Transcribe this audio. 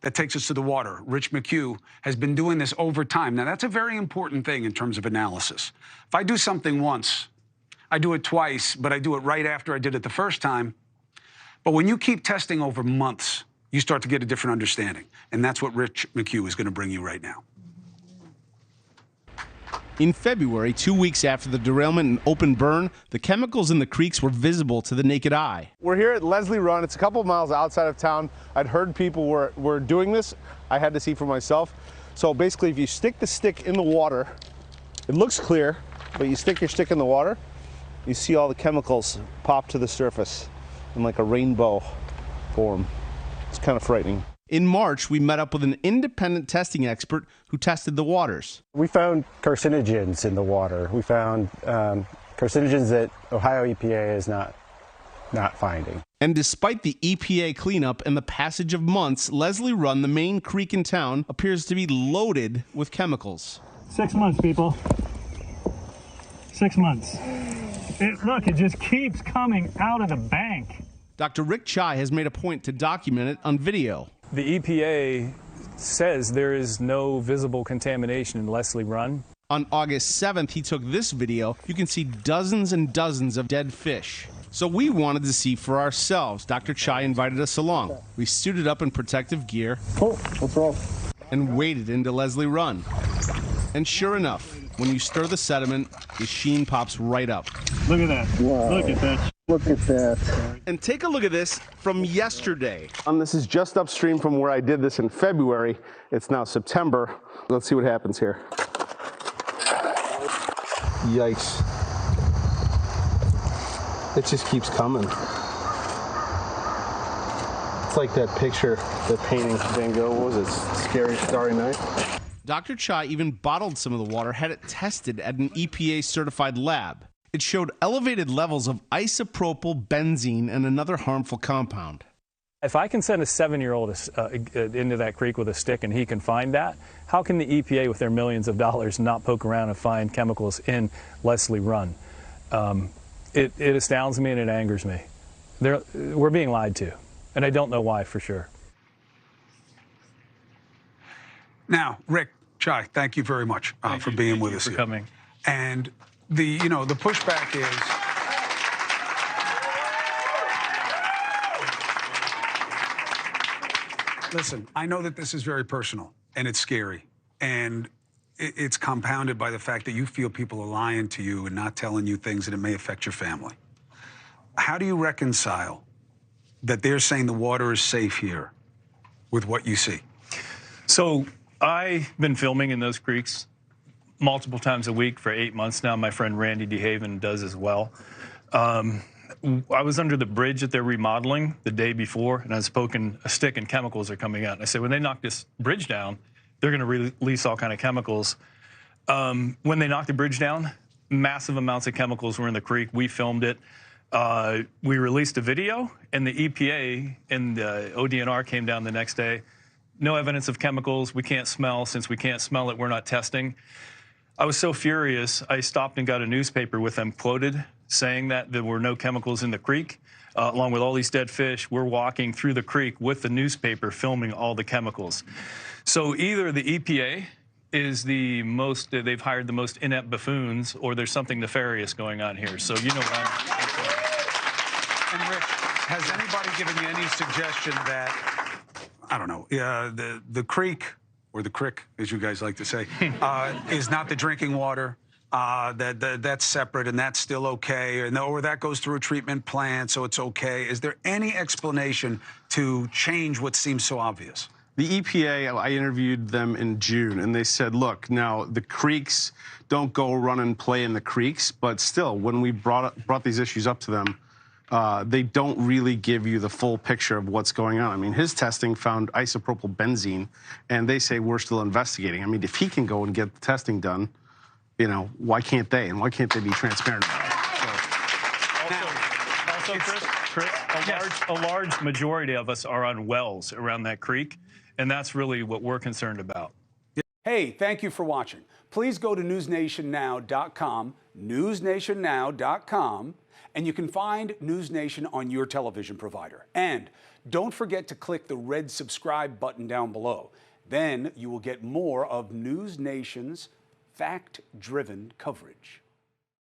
that takes us to the water. Rich McHugh has been doing this over time. Now, that's a very important thing in terms of analysis. If I do something once, I do it twice, but I do it right after I did it the first time. But when you keep testing over months, you start to get a different understanding. And that's what Rich McHugh is going to bring you right now. In February, 2 weeks after the derailment and open burn, the chemicals in the creeks were visible to the naked eye. We're here at Leslie Run. It's a couple of miles outside of town. I'd heard people were doing this. I had to see for myself. So basically, if you stick the stick in the water, it looks clear, but you stick your stick in the water, you see all the chemicals pop to the surface in like a rainbow form. It's kind of frightening. In March, we met up with an independent testing expert who tested the waters. We found carcinogens in the water. We found carcinogens that Ohio EPA is not finding. And despite the EPA cleanup and the passage of months, Leslie Run, the main creek in town, appears to be loaded with chemicals. 6 months, people. 6 months. Look, it just keeps coming out of the bank. Dr. Rick Tsai has made a point to document it on video. The EPA says there is no visible contamination in Leslie Run. On August 7th, he took this video. You can see dozens and dozens of dead fish. So we wanted to see for ourselves. Dr. Tsai invited us along. We suited up in protective gear. Oh, what's wrong? And waded into Leslie Run. And sure enough, when you stir the sediment, the sheen pops right up. Look at that. Wow. Look at that. Look at that. And take a look at this from yesterday. This is just upstream from where I did this in February. It's now September. Let's see what happens here. Yikes. It just keeps coming. It's like that picture, that painting, Van Gogh, what was it? Scary Starry Night? Dr. Tsai even bottled some of the water, had it tested at an EPA-certified lab. It showed elevated levels of isopropyl benzene and another harmful compound. If I can send a 7-year-old into that creek with a stick and he can find that, how can the EPA with their millions of dollars not poke around and find chemicals in Leslie Run? It astounds me and it angers me. We're being lied to, and I don't know why for sure. Now, Rick Tsai, thank you very much for being with us for here. Coming. And the pushback is, listen, I know that this is very personal and it's scary, and it's compounded by the fact that you feel people are lying to you and not telling you things that it may affect your family. How do you reconcile that they're saying the water is safe here with what you see? So I've been filming in those creeks multiple times a week for 8 months now. My friend Randy DeHaven does as well. I was under the bridge that they're remodeling the day before, and I was poking a stick and chemicals are coming out. And I said, when they knock this bridge down, they're going to release all kind of chemicals. When they knocked the bridge down, massive amounts of chemicals were in the creek. We filmed it. We released a video, and the EPA and the ODNR came down the next day. No evidence of chemicals. We can't smell. Since we can't smell it, we're not testing. I was so furious, I stopped and got a newspaper with them quoted saying that there were no chemicals in the creek. Along with all these dead fish, we're walking through the creek with the newspaper filming all the chemicals. So either the EPA is they've hired the most inept buffoons, or there's something nefarious going on here. So you know what I'm saying. And Rick, has anybody given you any suggestion that, I don't know, the creek, or the crick, as you guys like to say, is not the drinking water, that's separate and that's still okay, or that goes through a treatment plant, so it's okay? Is there any explanation to change what seems so obvious? The EPA, I interviewed them in June, and they said, look, now the creeks don't go run and play in the creeks, but still, when we brought these issues up to them, they don't really give you the full picture of what's going on. I mean, his testing found isopropyl benzene, and they say we're still investigating. I mean, if he can go and get the testing done, you know, why can't they? And why can't they be transparent about it? Also, Chris, a large majority of us are on wells around that creek, and that's really what we're concerned about. Hey, thank you for watching. Please go to newsnationnow.com, newsnationnow.com, and you can find NewsNation on your television provider. And Don't forget to click the red subscribe button down below. Then you will get more of NewsNation's fact-driven coverage.